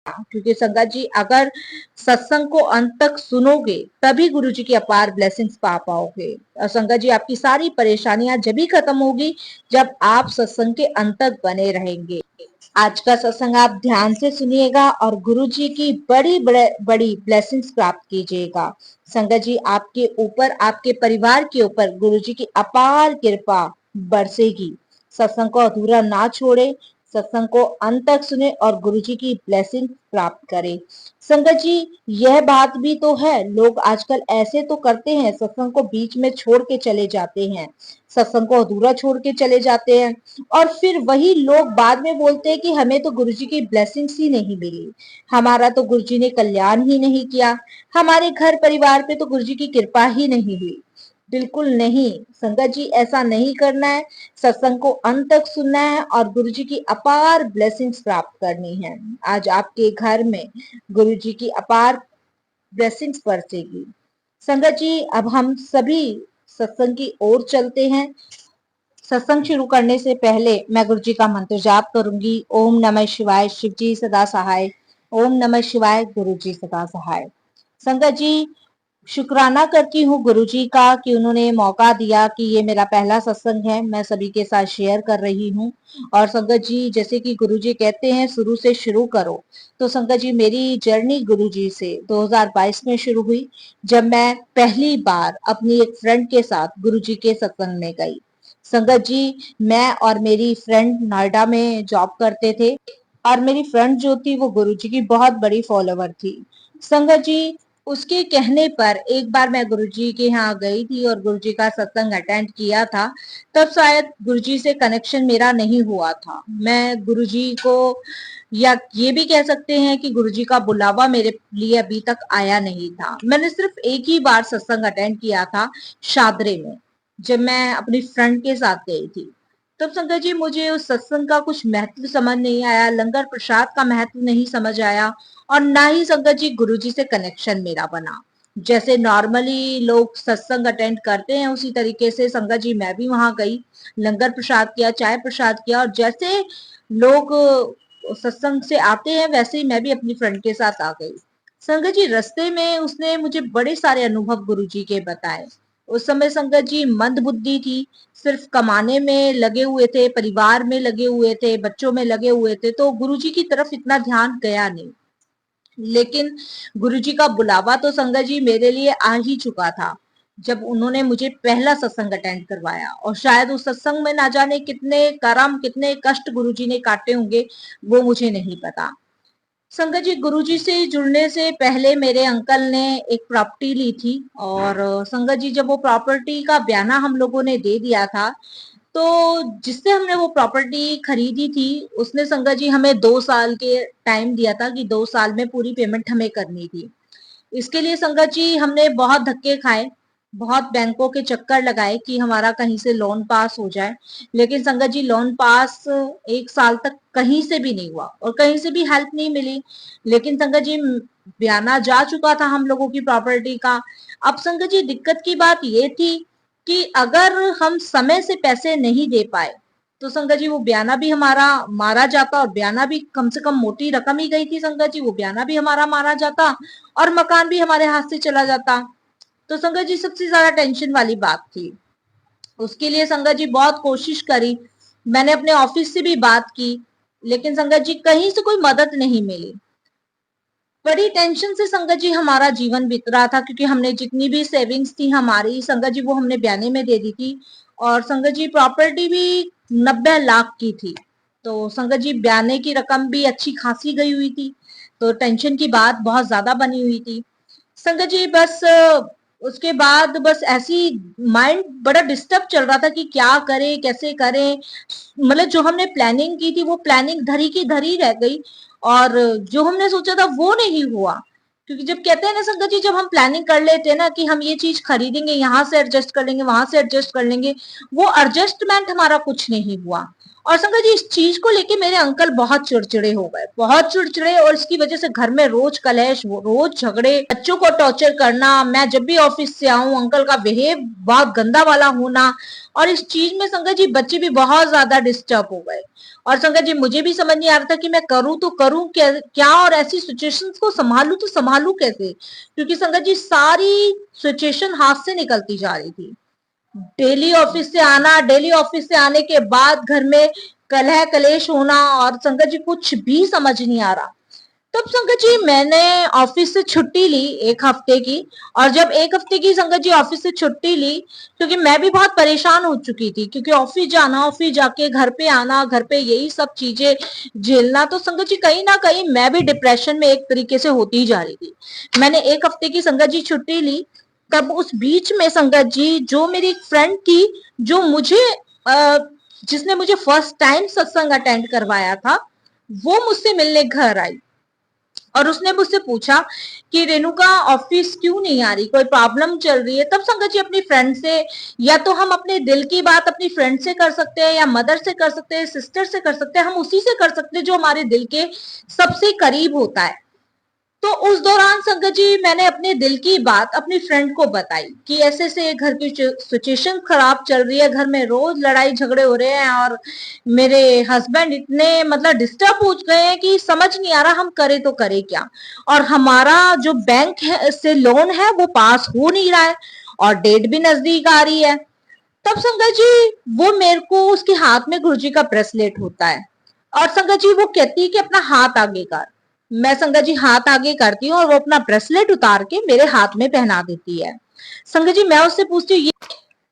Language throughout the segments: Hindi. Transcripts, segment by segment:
क्योंकि संगत जी अगर सत्संग को अंत तक सुनोगे तभी गुरु जी की अपार ब्लेसिंग्स पा पाओगे। और संगत जी आपकी सारी परेशानियां जब भी खत्म होगी जब आप सत्संग के अंत तक बने रहेंगे। आज का सत्संग आप ध्यान से सुनिएगा और गुरु जी की बड़ी बड़ी ब्लेसिंग्स प्राप्त कीजिएगा। संगत जी आपके ऊपर, आपके परिवार के ऊपर गुरु जी की अपार कृपा बरसेगी। सत्संग को अधूरा ना छोड़े, सत्संग को अंत तक सुने और गुरु जी की ब्लेसिंग प्राप्त करें। संगत जी यह बात भी तो है, लोग आजकल ऐसे तो करते हैं, सत्संग को बीच में छोड़ के चले जाते हैं, सत्संग को अधूरा छोड़ के चले जाते हैं और फिर वही लोग बाद में बोलते हैं कि हमें तो गुरु जी की ब्लेसिंग्स ही नहीं मिली, हमारा तो गुरु जी ने कल्याण ही नहीं किया, हमारे घर परिवार पे तो गुरु जी की कृपा ही नहीं हुई। बिल्कुल नहीं संगत जी, ऐसा नहीं करना है। सत्संग को अंत तक सुनना है और गुरु जी की अपार ब्लेसिंग्स प्राप्त करनी है। आज आपके घर में गुरु जी की अपार ब्लेसिंग्स बरसेगी। संगत जी अब हम सभी सत्संग की ओर चलते हैं। सत्संग शुरू करने से पहले मैं गुरु जी का मंत्र जाप करूंगी। ओम नमः शिवाय, शिव जी सदा सहाय। ओम नमः शिवाय, गुरु जी सदा सहाय। संगत जी शुक्राना करती हूँ गुरु जी का कि उन्होंने मौका दिया कि ये मेरा पहला सत्संग है, मैं सभी के साथ शेयर कर रही हूँ। और संगत जी जैसे कि गुरु जी कहते हैं शुरू से शुरू करो, तो संगत जी मेरी जर्नी गुरु जी से 2022 में शुरू हुई, जब मैं पहली बार अपनी एक फ्रेंड के साथ गुरु जी के सत्संग में गई। संगत जी मैं और मेरी फ्रेंड नोएडा में जॉब करते थे और मेरी फ्रेंड जो थी वो गुरु जी की बहुत बड़ी फॉलोवर थी। संगत जी उसके कहने पर एक बार मैं गुरुजी के यहाँ गई थी और गुरुजी का सत्संग अटेंड किया था। तब शायद गुरुजी से कनेक्शन मेरा नहीं हुआ था। मैं गुरुजी को, या ये भी कह सकते हैं कि गुरुजी का बुलावा मेरे लिए अभी तक आया नहीं था। मैंने सिर्फ एक ही बार सत्संग अटेंड किया था, शादरे में, जब मैं अपनी फ्रेंड के साथ गई थी। तब संगत जी मुझे उस सत्संग का कुछ महत्व समझ नहीं आया, लंगर प्रसाद का महत्व नहीं समझ आया और ना ही संगत जी गुरु जी से कनेक्शन मेरा बना। जैसे नॉर्मली लोग सत्संग अटेंड करते हैं उसी तरीके से संगत जी मैं भी वहां गई, लंगर प्रसाद किया, चाय प्रसाद किया और जैसे लोग सत्संग से आते हैं वैसे ही मैं भी अपनी फ्रेंड के साथ आ गई। संगत जी रास्ते में उसने मुझे बड़े सारे अनुभव गुरु जी के बताए। उस समय संगत जी मंद बुद्धि थी, सिर्फ कमाने में लगे हुए थे, परिवार में लगे हुए थे, बच्चों में लगे हुए थे, तो गुरुजी की तरफ इतना ध्यान गया नहीं। लेकिन गुरुजी का बुलावा तो संगत जी मेरे लिए आ ही चुका था जब उन्होंने मुझे पहला सत्संग अटेंड करवाया। और शायद उस सत्संग में ना जाने कितने कर्म, कितने कष्ट गुरुजी ने काटे होंगे, वो मुझे नहीं पता। संगत जी गुरुजी से जुड़ने से पहले मेरे अंकल ने एक प्रॉपर्टी ली थी और संगत जी जब वो प्रॉपर्टी का बयाना हम लोगों ने दे दिया था, तो जिससे हमने वो प्रॉपर्टी खरीदी थी उसने संगत जी हमें 2 साल के टाइम दिया था कि 2 साल में पूरी पेमेंट हमें करनी थी। इसके लिए संगत जी हमने बहुत धक्के खाए, बहुत बैंकों के चक्कर लगाए कि हमारा कहीं से लोन पास हो जाए। लेकिन संगत जी लोन पास 1 साल तक कहीं से भी नहीं हुआ और कहीं से भी हेल्प नहीं मिली। लेकिन संगत जी बयाना जा चुका था हम लोगों की प्रॉपर्टी का। अब संगत जी दिक्कत की बात ये थी कि अगर हम समय से पैसे नहीं दे पाए तो संगत जी वो बयाना भी हमारा मारा जाता और बयाना भी कम से कम मोटी रकम ही गई थी संगत जी, वो बयाना भी हमारा मारा जाता और मकान भी हमारे हाथ से चला जाता। तो संगत जी सबसे ज्यादा टेंशन वाली बात थी। उसके लिए संगत जी बहुत कोशिश करी, मैंने अपने ऑफिस से भी बात की, लेकिन संगत जी कहीं से कोई मदद नहीं मिली। बड़ी टेंशन से संगत जी हमारा जीवन बीत रहा था क्योंकि हमने जितनी भी सेविंग्स थी हमारी संगत जी वो हमने बयाने में दे दी थी और संगत जी प्रॉपर्टी भी 90 लाख की थी। तो संगत जी बयाने की रकम भी अच्छी खासी गई हुई थी, तो टेंशन की बात बहुत ज्यादा बनी हुई थी। संगत जी बस उसके बाद बस ऐसी माइंड बड़ा डिस्टर्ब चल रहा था कि क्या करें, कैसे करें। मतलब जो हमने प्लानिंग की थी वो प्लानिंग धरी की धरी रह गई और जो हमने सोचा था वो नहीं हुआ। क्योंकि जब कहते हैं ना संगत जी, जब हम प्लानिंग कर लेते हैं ना कि हम ये चीज खरीदेंगे, यहाँ से एडजस्ट कर लेंगे, वहां से एडजस्ट कर लेंगे, वो एडजस्टमेंट हमारा कुछ नहीं हुआ। और संगत जी इस चीज को लेके मेरे अंकल बहुत चिड़चिड़े हो गए, बहुत चिड़चिड़े, और इसकी वजह से घर में रोज कलेश, रोज झगड़े, बच्चों को टॉर्चर करना, मैं जब भी ऑफिस से आऊं अंकल का बिहेव बहुत गंदा वाला होना, और इस चीज में संगत जी बच्चे भी बहुत ज्यादा डिस्टर्ब हो गए। और संगत जी मुझे भी समझ नहीं आ रहा था कि मैं करूं तो करूं क्या और ऐसी सिचुएशंस को संभालूं तो संभालूं कैसे, क्योंकि संगत जी सारी सिचुएशन हाथ से निकलती जा रही थी। डेली ऑफिस से आना, डेली ऑफिस से आने के बाद घर में कलह कलेश होना, और संगत जी कुछ भी समझ नहीं आ रहा। तब संगत जी मैंने ऑफिस से छुट्टी ली 1 हफ्ते की। और जब 1 हफ्ते की संगत जी ऑफिस से छुट्टी ली, क्योंकि मैं भी बहुत परेशान हो चुकी थी, क्योंकि ऑफिस जाना, ऑफिस जाके घर पे आना, घर पे यही सब चीजें झेलना, तो संगत जी कहीं ना कहीं मैं भी डिप्रेशन में एक तरीके से होती ही जा रही थी। मैंने 1 हफ्ते की संगत जी छुट्टी ली। तब उस बीच में संगत जी जो मेरी एक फ्रेंड थी, जो मुझे जिसने मुझे फर्स्ट टाइम सत्संग अटेंड करवाया था, वो मुझसे मिलने घर आई। और उसने मुझसे पूछा कि रेणुका ऑफिस क्यों नहीं आ रही, कोई प्रॉब्लम चल रही है। तब संगत जी अपनी फ्रेंड से, या तो हम अपने दिल की बात अपनी फ्रेंड से कर सकते हैं, या मदर से कर सकते हैं, सिस्टर से कर सकते हैं, हम उसी से कर सकते हैं जो हमारे दिल के सबसे करीब होता है। तो उस दौरान संगत जी मैंने अपने दिल की बात अपनी फ्रेंड को बताई कि ऐसे से घर की सिचुएशन खराब चल रही है, घर में रोज लड़ाई झगड़े हो रहे हैं, और मेरे हस्बैंड इतने मतलब डिस्टर्ब हो गए हैं कि समझ नहीं आ रहा हम करें तो करें क्या। और हमारा जो बैंक है से लोन है वो पास हो नहीं रहा है, और डेट भी नजदीक आ रही है। तब संगत जी वो मेरे को, उसके हाथ में गुरुजी का ब्रेसलेट होता है, और संगत जी वो कहती है कि अपना हाथ आगे कर। मैं संगत जी हाथ आगे करती हूँ, और वो अपना ब्रेसलेट उतार के मेरे हाथ में पहना देती है। संगत जी मैं उससे पूछती हूँ,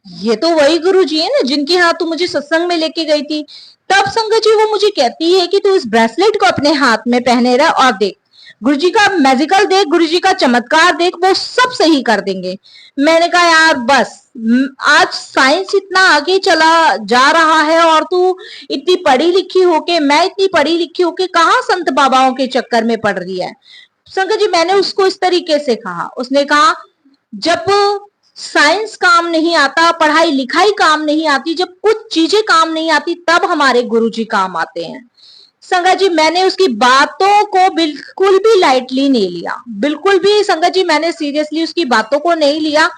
ये तो वही गुरु जी है ना जिनके हाथ तू मुझे सत्संग में लेके गई थी। तब संगत जी वो मुझे कहती है कि तू इस ब्रेसलेट को अपने हाथ में पहने रह, और देख गुरु जी का मैजिकल देख, गुरु जी का चमत्कार देख, वो सब सही कर देंगे। मैंने कहा यार बस, आज साइंस इतना आगे चला जा रहा है, और तू इतनी पढ़ी लिखी होके, मैं इतनी पढ़ी लिखी होके कहाँ संत बाबाओं के चक्कर में पड़ रही है। संगत जी मैंने उसको इस तरीके से कहा, उसने कहा जब साइंस काम नहीं आता, पढ़ाई लिखाई काम नहीं आती, जब कुछ चीजें काम नहीं आती, तब हमारे गुरुजी काम आते हैं। संगत जी मैंने उसकी बातों को बिल्कुल भी लाइटली नहीं लिया, बिल्कुल भी संगत जी मैंने सीरियसली उसकी बातों को नहीं लिया।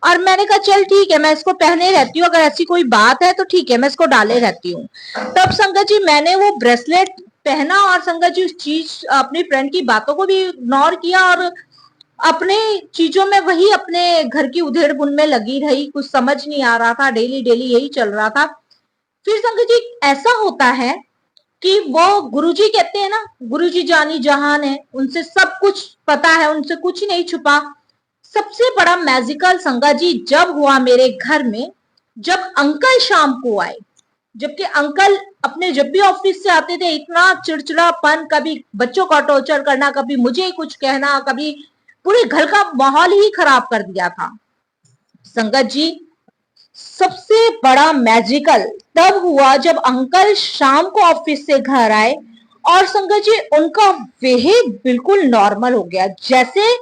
और मैंने कहा चल ठीक है, मैं इसको पहने रहती हूँ, अगर ऐसी कोई बात है तो ठीक है, मैं इसको डाले रहती हूँ। तब संगत जी मैंने वो ब्रेसलेट पहना, और संगत जी उस चीज अपनी फ्रेंड की बातों को भी इग्नोर किया, और अपने चीजों में वही अपने घर की उधेड़ बुन में लगी रही। कुछ समझ नहीं आ रहा था, डेली डेली यही चल रहा था। फिर संगत जी ऐसा होता है कि वो गुरुजी कहते हैं ना, गुरुजी जानी जहान है, उनसे सब कुछ पता है, उनसे कुछ नहीं छुपा। सबसे बड़ा मैजिकल संगत जी जब हुआ मेरे घर में, जब अंकल शाम को आए। जबकि अंकल अपने जब भी ऑफिस से आते थे, इतना चिड़चिड़ापन, कभी बच्चों का टॉर्चर करना, कभी मुझे कुछ कहना, कभी पूरे घर का माहौल ही खराब कर दिया था। संगत जी सबसे बड़ा मैजिकल तब हुआ जब अंकल शाम को ऑफिस से घर आए, और संगत जी उनका बिहेव बिल्कुल नॉर्मल हो गया। जैसे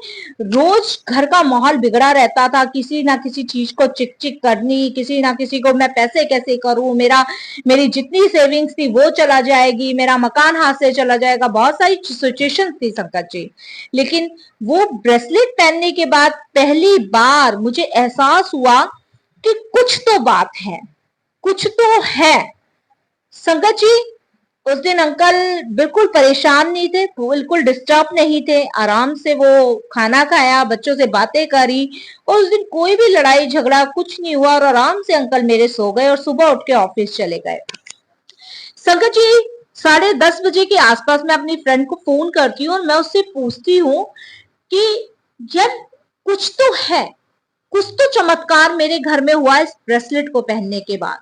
रोज घर का माहौल बिगड़ा रहता था, किसी ना किसी चीज को चिक चिक करनी, किसी ना किसी को मैं पैसे कैसे करूं, मेरी जितनी सेविंग्स थी वो चला जाएगी, मेरा मकान हाथ से चला जाएगा, बहुत सारी सिचुएशन थी संकट जी। लेकिन वो ब्रेसलेट पहनने के बाद पहली बार मुझे एहसास हुआ कि कुछ तो बात है, कुछ तो है। संगत जी उस दिन अंकल बिल्कुल परेशान नहीं थे, बिल्कुल डिस्टर्ब नहीं थे, आराम से वो खाना खाया, बच्चों से बातें करी, और उस दिन कोई भी लड़ाई झगड़ा कुछ नहीं हुआ, और आराम से अंकल मेरे सो गए और सुबह उठ के ऑफिस चले गए। संगत जी 10:30 बजे के आसपास मैं अपनी फ्रेंड को फोन करती हूँ, और मैं उससे पूछती हूँ कि यार कुछ तो है, कुछ तो चमत्कार मेरे घर में हुआ इस ब्रेसलेट को पहनने के बाद।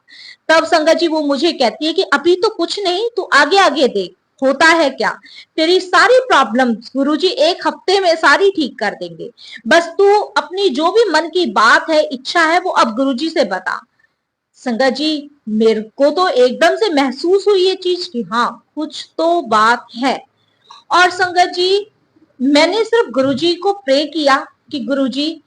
तब संगत जी वो मुझे कहती है कि अभी तो कुछ नहीं, तू आगे आगे देख होता है क्या, तेरी सारी प्रॉब्लम्स गुरुजी 1 हफ्ते में सारी ठीक कर देंगे, बस तू अपनी जो भी मन की बात है, इच्छा है, वो अब गुरुजी से बता। संगत जी मेरे को तो एकदम से महसूस हुई ये चीज कि हाँ कुछ तो बात है। और संगत जी मैंने सिर्फ गुरुजी को प्रे किया कि गुरुजी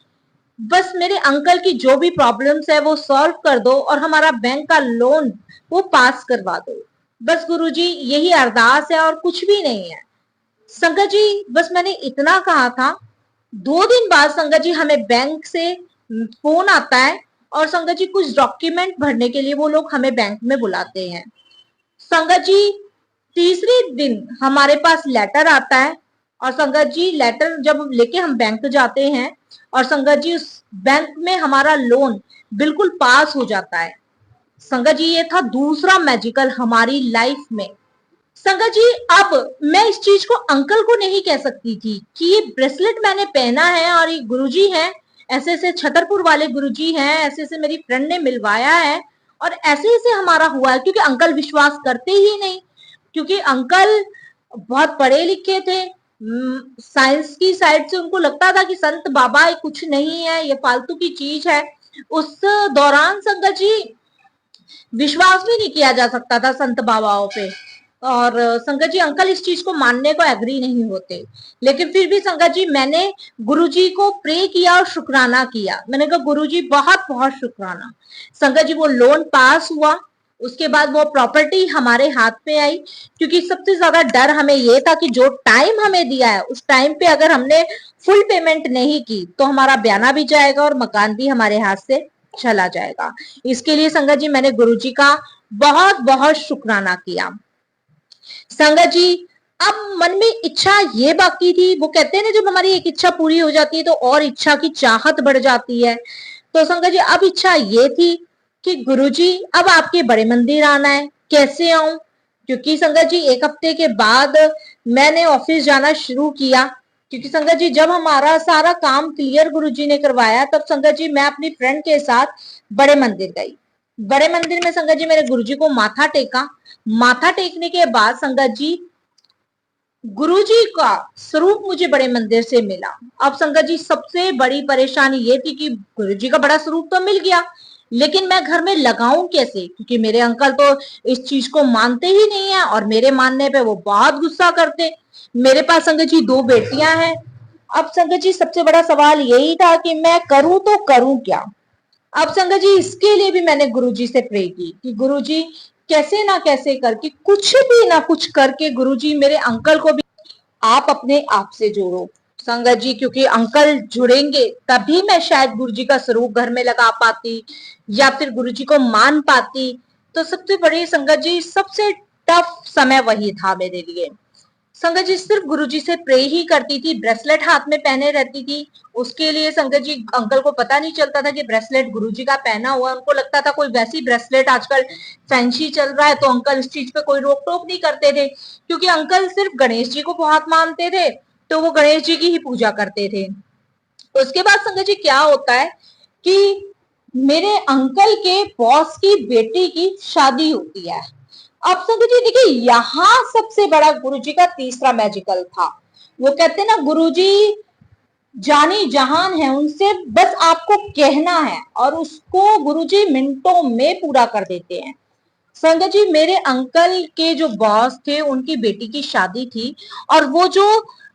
बस मेरे अंकल की जो भी प्रॉब्लम्स है वो सॉल्व कर दो, और हमारा बैंक का लोन वो पास करवा दो। बस गुरुजी यही अरदास है और कुछ भी नहीं है। संगत जी बस मैंने इतना कहा था। 2 दिन बाद संगत जी हमें बैंक से फोन आता है, और संगत जी कुछ डॉक्यूमेंट भरने के लिए वो लोग हमें बैंक में बुलाते हैं। संगत जी तीसरे दिन हमारे पास लेटर आता है, और संगत जी लेटर जब लेके हम बैंक जाते हैं, और संगत जी उस बैंक में हमारा लोन बिल्कुल पास हो जाता है। संगत जी ये था दूसरा मैजिकल हमारी लाइफ में। संगत जी अब मैं इस चीज को अंकल को नहीं कह सकती थी कि ये ब्रेसलेट मैंने पहना है और ये गुरुजी हैं, ऐसे ऐसे छतरपुर वाले गुरुजी हैं, ऐसे ऐसे मेरी फ्रेंड ने मिलवाया है और ऐसे ऐसे हमारा हुआ है, क्योंकि अंकल विश्वास करते ही नहीं, क्योंकि अंकल बहुत पढ़े लिखे थे, साइंस की साइड से उनको लगता था कि संत बाबा कुछ नहीं है, ये फालतू की चीज है। उस दौरान संगत जी विश्वास भी नहीं किया जा सकता था संत बाबाओं पे, और संगत जी अंकल इस चीज को मानने को एग्री नहीं होते। लेकिन फिर भी संगत जी मैंने गुरुजी को प्रे किया और शुक्राना किया। मैंने कहा गुरुजी बहुत बहुत शुक्राना। संगत जी वो लोन पास हुआ, उसके बाद वो प्रॉपर्टी हमारे हाथ पे आई, क्योंकि सबसे ज्यादा डर हमें ये था कि जो टाइम हमें दिया है उस टाइम पे अगर हमने फुल पेमेंट नहीं की तो हमारा बयाना भी जाएगा और मकान भी हमारे हाथ से चला जाएगा। इसके लिए संगत जी मैंने गुरुजी का बहुत बहुत शुक्राना किया। संगत जी अब मन में इच्छा ये बाकी थी, वो कहते हैं ना जब हमारी एक इच्छा पूरी हो जाती है तो और इच्छा की चाहत बढ़ जाती है। तो संगत जी अब इच्छा ये थी कि गुरुजी अब आपके बड़े मंदिर आना है, कैसे आऊं? क्योंकि संगत जी एक हफ्ते के बाद मैंने ऑफिस जाना शुरू किया, क्योंकि संगत जी जब हमारा सारा काम क्लियर गुरुजी ने करवाया तब संगत जी मैं अपनी फ्रेंड के साथ बड़े मंदिर गई। बड़े मंदिर में संगत जी मेरे गुरुजी को माथा टेका। माथा टेकने के बाद संगत जी गुरुजी का स्वरूप मुझे बड़े मंदिर से मिला। अब संगत जी सबसे बड़ी परेशानी ये थी कि गुरुजी का बड़ा स्वरूप तो मिल गया, लेकिन मैं घर में लगाऊं कैसे, क्योंकि मेरे अंकल तो इस चीज को मानते ही नहीं है और मेरे मानने पे वो बहुत गुस्सा करते। मेरे पास संगत जी 2 बेटियां हैं। अब संगत जी सबसे बड़ा सवाल यही था कि मैं करूं तो करूं क्या। अब संगत जी इसके लिए भी मैंने गुरुजी से प्रे की कि गुरुजी कैसे ना कैसे करके कुछ भी ना कुछ करके गुरुजी मेरे अंकल को भी आप अपने आप से जोड़ो। संगत जी क्योंकि अंकल जुड़ेंगे तभी मैं शायद गुरुजी का स्वरूप घर में लगा पाती या फिर गुरुजी को मान पाती। तो सबसे बड़ी संगत जी सबसे टफ समय वही था मेरे लिए। संगत जी सिर्फ गुरुजी से प्रे ही करती थी, ब्रेसलेट हाथ में पहने रहती थी। उसके लिए संगत जी अंकल को पता नहीं चलता था कि ब्रेसलेट गुरुजी का पहना हुआ। उनको लगता था कोई वैसी ब्रेसलेट आजकल फैंसी चल रहा है, तो अंकल इस चीज पे कोई रोक टोक नहीं करते थे, क्योंकि अंकल सिर्फ गणेश जी को बहुत मानते थे, तो वो गणेश जी की ही पूजा करते थे। उसके बाद संगत जी क्या होता है कि मेरे अंकल के बॉस की बेटी की शादी होती है। अब संगत जी देखिए यहाँ सबसे बड़ा गुरुजी का तीसरा मैजिकल था। वो कहते हैं ना गुरुजी जानी जहान है, उनसे बस आपको कहना है और उसको गुरुजी मिनटों में पूरा कर देते हैं। संगत जी मेरे अंकल के जो बॉस थे उनकी बेटी की शादी थी, और वो जो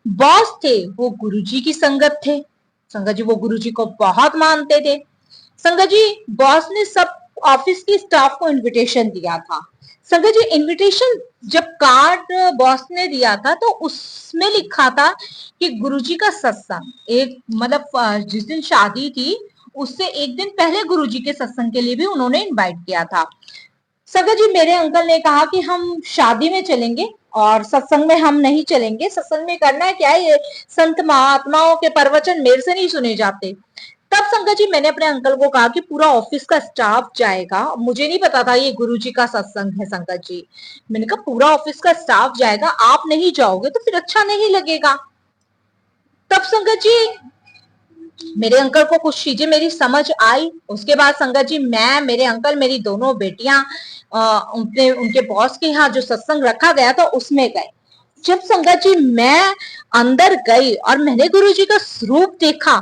बॉस थे वो गुरुजी की संगत थे। संगत जी वो गुरुजी को बहुत मानते थे। संगत जी बॉस ने सब ऑफिस की स्टाफ को इनविटेशन दिया था। संगत जी इनविटेशन जब कार्ड बॉस ने दिया था तो उसमें लिखा था कि गुरुजी का सत्संग एक मतलब जिस दिन शादी थी उससे एक दिन पहले गुरुजी के सत्संग के लिए भी उन्होंने इनवाइट किया था। संगत जी मेरे अंकल ने कहा कि हम शादी में चलेंगे और सत्संग में हम नहीं चलेंगे। सत्संग में करना है क्या, ये संत महात्माओं के प्रवचन मेरे से नहीं सुने जाते। तब संगत जी मैंने अपने अंकल को कहा कि पूरा ऑफिस का स्टाफ जाएगा। मुझे नहीं पता था ये गुरुजी का सत्संग है संगत जी। मैंने कहा पूरा ऑफिस का स्टाफ जाएगा, आप नहीं जाओगे तो फिर अच्छा नहीं लगेगा। तब संगत जी मेरे अंकल को कुछ चीजें मेरी समझ आई। उसके बाद संगत जी मैं, मेरे अंकल, मेरी दोनों बेटियां उनके बॉस के यहाँ जो सत्संग रखा गया था उसमें गए। जब संगत जी मैं अंदर गई और मैंने गुरुजी का स्वरूप देखा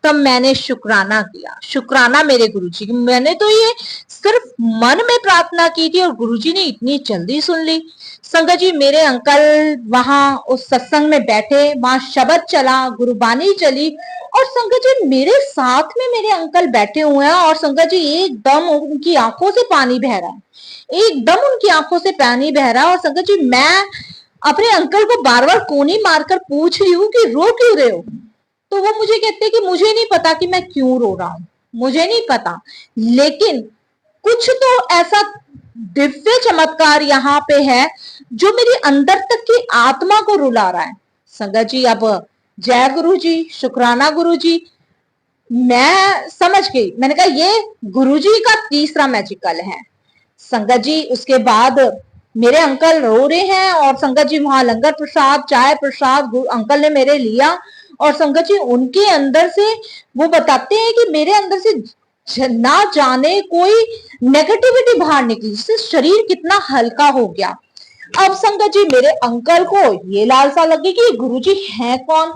तब मैंने शुक्राना किया। शुक्राना मेरे गुरुजी की। मैंने तो ये सिर्फ मन में प्रार्थना की थी और गुरुजी ने इतनी जल्दी सुन ली। संगत जी मेरे अंकल वहां उस सत्संग में बैठे, वहां शब्द चला, गुरुबानी चली, और संगत जी मेरे साथ में मेरे अंकल बैठे हुए हैं और संगत जी एकदम उनकी आंखों से पानी बह रहा है, एकदम उनकी आंखों से पानी बह रहा है। और संगत जी मैं अपने अंकल को बार बार कोनी मारकर पूछ रही हूँ कि रो क्यों रहे हो। तो वो मुझे कहते कि मुझे नहीं पता कि मैं क्यों रो रहा हूँ, मुझे नहीं पता, लेकिन कुछ तो ऐसा दिव्य चमत्कार यहाँ पे है जो मेरी अंदर तक की आत्मा को रुला रहा है। संगत जी अब जय गुरु जी, शुक्राना गुरु जी। मैं समझ गई, मैंने कहा ये गुरु जी का तीसरा मैजिकल है। संगत जी उसके बाद मेरे अंकल रो रहे हैं और संगत जी वहां लंगर प्रसाद, चाय प्रसाद अंकल ने मेरे लिया और संगत जी उनके अंदर से वो बताते हैं कि मेरे अंदर से ना जाने कोई नेगेटिविटी बाहर निकली, जिससे शरीर कितना हल्का हो गया। अब संगत जी मेरे अंकल को ये लालसा लगी कि गुरुजी हैं कौन।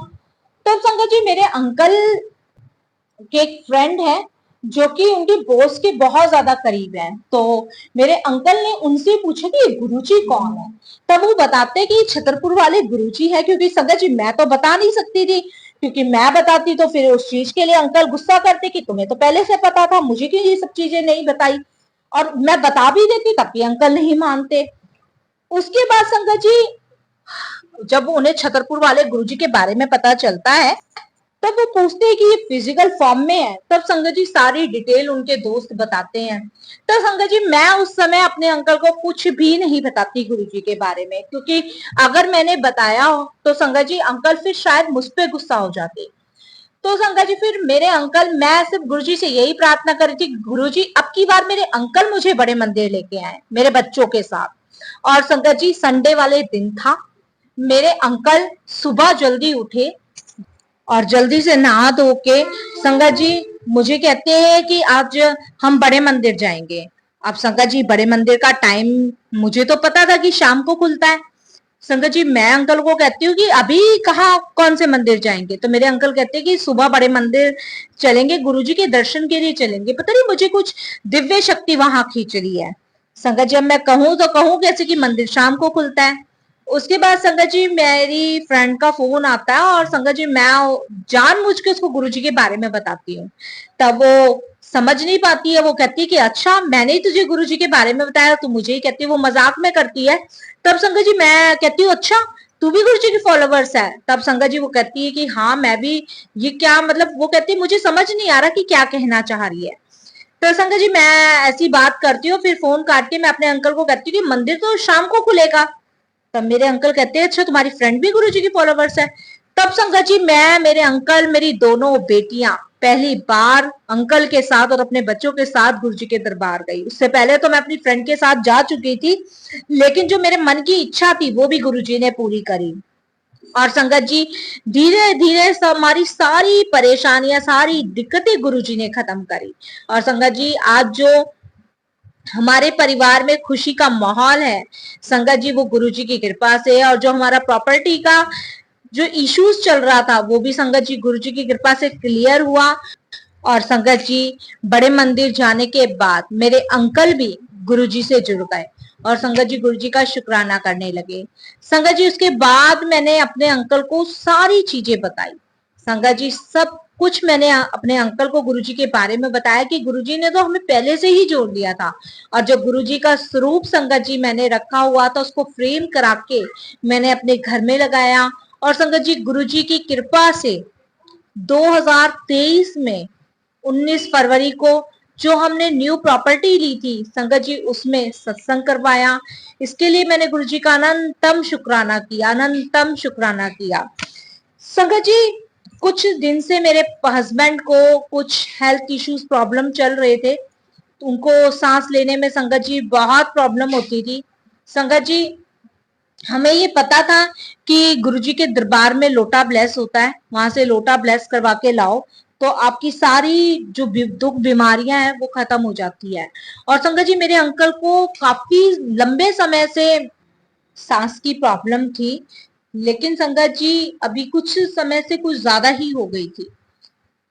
तब संगत जी मेरे अंकल के एक फ्रेंड है जो कि उनके बॉस के बहुत ज्यादा करीब है, तो मेरे अंकल ने उनसे पूछा कि गुरुजी कौन है। तब वो बताते कि छतरपुर वाले गुरुजी है। क्योंकि संगत जी मैं तो बता नहीं सकती थी, क्योंकि मैं बताती तो फिर उस चीज के लिए अंकल गुस्सा करते कि तुम्हें तो पहले से पता था, मुझे क्यों ये सब चीजें नहीं बताई। और मैं बता भी देती तब भी अंकल नहीं मानते। उसके बाद संगत जी जब उन्हें छतरपुर वाले गुरुजी के बारे में पता चलता है तब वो पूछते हैं कि ये फिजिकल फॉर्म में है। तब संगत जी सारी डिटेल उनके दोस्त बताते हैं। तो संगत जी मैं उस समय अपने अंकल को कुछ भी नहीं बताती गुरुजी के बारे में, क्योंकि अगर मैंने बताया तो संगत जी अंकल फिर शायद मुझ पे गुस्सा हो जाते। तो संगत जी फिर मेरे अंकल, मैं सिर्फ गुरुजी से यही प्रार्थना करी थी, गुरुजी अब की बार मेरे अंकल मुझे बड़े मंदिर लेके आए मेरे बच्चों के साथ। और संगत जी संडे वाले दिन था, मेरे अंकल सुबह जल्दी उठे और जल्दी से नहा धो के संगत जी मुझे कहते हैं कि आज हम बड़े मंदिर जाएंगे। अब संगत जी बड़े मंदिर का टाइम मुझे तो पता था कि शाम को खुलता है। संगत जी मैं अंकल को कहती हूँ कि अभी कहाँ कौन से मंदिर जाएंगे, तो मेरे अंकल कहते हैं कि सुबह बड़े मंदिर चलेंगे, गुरुजी के दर्शन के लिए चलेंगे। पता नहीं मुझे कुछ दिव्य शक्ति वहां खींच रही है। संगत जी अब मैं कहूँ तो कहूँ कैसे कि मंदिर शाम को खुलता है। उसके बाद संगत जी मेरी फ्रेंड का फोन आता है और संगत जी मैं जानबूझ के उसको गुरुजी के बारे में बताती हूँ। तब वो समझ नहीं पाती है, वो कहती है कि अच्छा मैंने ही तुझे गुरुजी के बारे में बताया, तू मुझे ही कहती है, वो मजाक में करती है। तब संगत जी मैं कहती हूँ अच्छा तू भी गुरुजी की फॉलोवर्स है। तब संगत जी वो कहती है कि हाँ मैं भी। ये क्या मतलब, वो कहती है मुझे समझ नहीं आ रहा कि क्या कहना चाह रही है। तो संगत जी मैं ऐसी बात करती हूँ, फिर फोन काट के मैं अपने अंकल को कहती हूँ कि मंदिर तो शाम को खुलेगा। तब मेरे अंकल कहते हैं अच्छा तुम्हारी फ्रेंड भी गुरुजी की फॉलोवर्स है। तब संगत जी मैं, मेरे अंकल, मेरी दोनों बेटियां पहली बार अंकल के साथ और अपने बच्चों के साथ गुरुजी के दरबार गई। उससे पहले तो मैं अपनी फ्रेंड के साथ जा चुकी थी, लेकिन जो मेरे मन की इच्छा थी वो भी गुरुजी ने पूरी करी। और संगत जी धीरे धीरे हमारी सारी परेशानियां, सारी दिक्कतें गुरुजी ने खत्म करी। और संगत जी आज जो हमारे परिवार में खुशी का माहौल है संगत जी वो गुरुजी की कृपा से है। और जो हमारा प्रॉपर्टी का जो इश्यूज चल रहा था वो भी संगत जी गुरुजी की कृपा से क्लियर हुआ। और संगत जी बड़े मंदिर जाने के बाद मेरे अंकल भी गुरुजी से जुड़ गए और संगत जी गुरुजी का शुक्राना करने लगे। संगत जी उसके बाद मैंने अपने अंकल को सारी चीजें बताई। संगत जी सब कुछ मैंने अपने अंकल को गुरुजी के बारे में बताया कि गुरुजी ने तो हमें पहले से ही जोड़ लिया था। और जो गुरुजी का स्वरूप संगत जी मैंने रखा हुआ था उसको फ्रेम करा के मैंने अपने घर में लगाया। और संगत जी गुरुजी की कृपा से 2023 में 19 फरवरी को जो हमने न्यू प्रॉपर्टी ली थी संगत जी उसमें सत्संग करवाया। इसके लिए मैंने गुरुजी का अनंतम शुक्राना किया, अनंतम शुक्राना किया। संगत जी कुछ दिन से मेरे हस्बैंड को कुछ हेल्थ इश्यूज प्रॉब्लम चल रहे थे, उनको सांस लेने में संगत जी बहुत प्रॉब्लम होती थी। संगत जी हमें ये पता था कि गुरुजी के दरबार में लोटा ब्लेस होता है, वहां से लोटा ब्लेस करवा के लाओ तो आपकी सारी जो दुख बीमारियां हैं वो खत्म हो जाती है। और संगत जी मेरे अंकल को काफी लंबे समय से सांस की प्रॉब्लम थी, लेकिन संगत जी अभी कुछ समय से कुछ ज्यादा ही हो गई थी।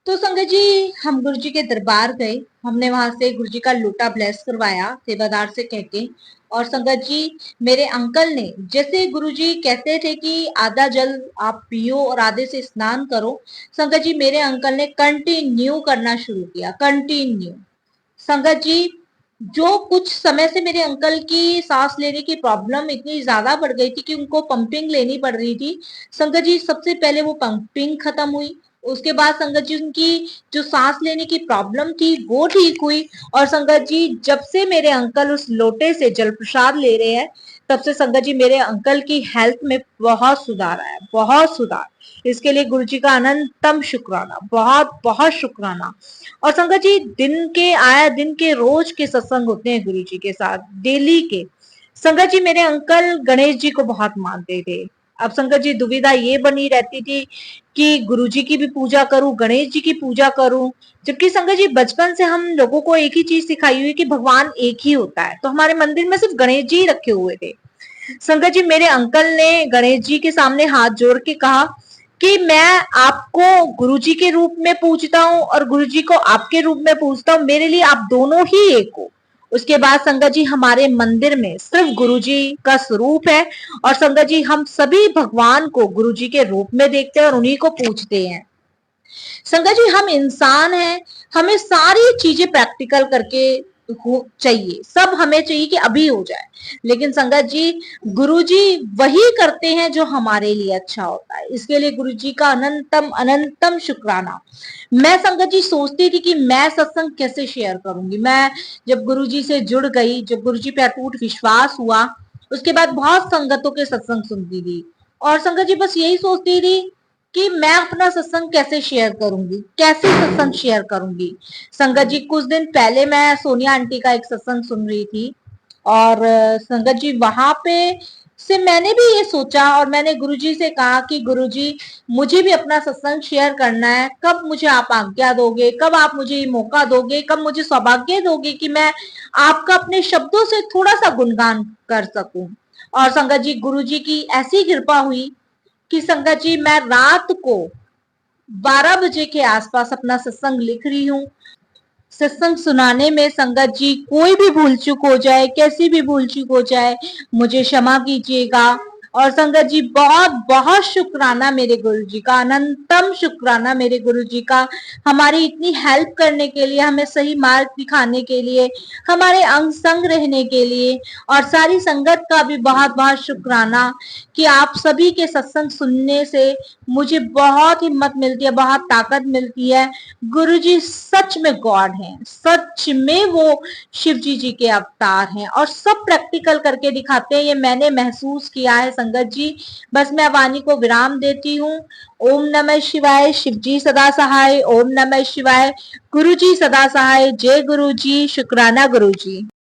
तो संगत जी हम गुरुजी के दरबार गए, हमने वहां से गुरुजी का लोटा ब्लेस करवाया सेवादार से कह के। और संगत जी मेरे अंकल ने, जैसे गुरुजी कहते थे कि आधा जल आप पियो और आधे से स्नान करो, संगत जी मेरे अंकल ने कंटिन्यू करना शुरू किया, कंटिन्यू। संगत जी जो कुछ समय से मेरे अंकल की सांस लेने की प्रॉब्लम इतनी ज्यादा बढ़ गई थी कि उनको पंपिंग लेनी पड़ रही थी, संगत जी सबसे पहले वो पंपिंग खत्म हुई। उसके बाद संगत जी उनकी जो सांस लेने की प्रॉब्लम थी वो ठीक हुई। और संगत जी जब से मेरे अंकल उस लोटे से जल प्रसाद ले रहे हैं, तब से संगत जी मेरे अंकल की हेल्थ में बहुत सुधार आया, बहुत सुधार। इसके लिए गुरु जी का अनंतम शुक्राना, बहुत बहुत शुक्राना। और संगत जी दिन के रोज के सत्संग होते हैं गुरु जी के साथ, डेली के। संगत जी मेरे अंकल गणेश जी को बहुत मानते थे। अब संगत जी दुविधा ये बनी रहती थी कि गुरु जी की भी पूजा करूं, गणेश जी की पूजा करूं। जबकि संगत जी बचपन से हम लोगों को एक ही चीज सिखाई हुई कि भगवान एक ही होता है, तो हमारे मंदिर में सिर्फ गणेश जी ही रखे हुए थे। संगत जी मेरे अंकल ने गणेश जी के सामने हाथ जोड़ के कहा कि मैं आपको गुरु जी के रूप में पूजता हूँ और गुरु जी को आपके रूप में पूजता हूँ, मेरे लिए आप दोनों ही एक हो। उसके बाद संगत जी हमारे मंदिर में सिर्फ गुरु जी का स्वरूप है, और संगत जी हम सभी भगवान को गुरु जी के रूप में देखते हैं और उन्हीं को पूजते हैं। संगत जी हम इंसान हैं, हमें सारी चीजें प्रैक्टिकल करके चाहिए, सब हमें चाहिए कि अभी हो जाए। लेकिन संगत जी गुरु जी वही करते हैं जो हमारे लिए अच्छा होता है। इसके लिए गुरु जी का अनंतम अनंतम शुक्राना। मैं संगत जी सोचती थी कि मैं सत्संग कैसे शेयर करूंगी। मैं जब गुरु जी से जुड़ गई, जब गुरु जी पे अटूट विश्वास हुआ, उसके बाद बहुत संगतों के सत्संग सुनती थी और संगत जी बस यही सोचती थी कि मैं अपना सत्संग कैसे शेयर करूंगी, कैसे सत्संग शेयर करूंगी। संगत जी कुछ दिन पहले मैं सोनिया आंटी का एक सत्संग सुन रही थी, और संगत जी वहां पे से मैंने भी ये सोचा और मैंने गुरुजी से कहा कि गुरुजी मुझे भी अपना सत्संग शेयर करना है, कब मुझे आप आज्ञा दोगे, कब आप मुझे ये मौका दोगे, कब मुझे सौभाग्य दोगे कि मैं आपका अपने शब्दों से थोड़ा सा गुणगान कर सकूं। और संगत जी गुरुजी की ऐसी कृपा हुई कि संगत जी मैं रात को 12 बजे के आसपास अपना सत्संग लिख रही हूँ। सत्संग सुनाने में संगत जी कोई भी भूल चूक हो जाए, कैसी भी भूल चूक हो जाए, मुझे क्षमा कीजिएगा। और संगत जी बहुत बहुत शुक्राना मेरे गुरु जी का, अनंतम शुक्राना मेरे गुरु जी का, हमारी इतनी हेल्प करने के लिए, हमें सही मार्ग दिखाने के लिए, हमारे अंग संग रहने के लिए। और सारी संगत का भी बहुत बहुत शुक्राना कि आप सभी के सत्संग सुनने से मुझे बहुत हिम्मत मिलती है, बहुत ताकत मिलती है। गुरुजी सच में गॉड हैं, सच में वो शिव जी के अवतार हैं और सब प्रैक्टिकल करके दिखाते हैं। ये मैंने महसूस किया है संगत जी। बस मैं वाणी को विराम देती हूँ। ओम नमः शिवाय। शिव जी सदा सहाय। ओम नमः शिवाय। गुरु जी सदा सहाय। जय गुरु जी। शुक्राना गुरु जी।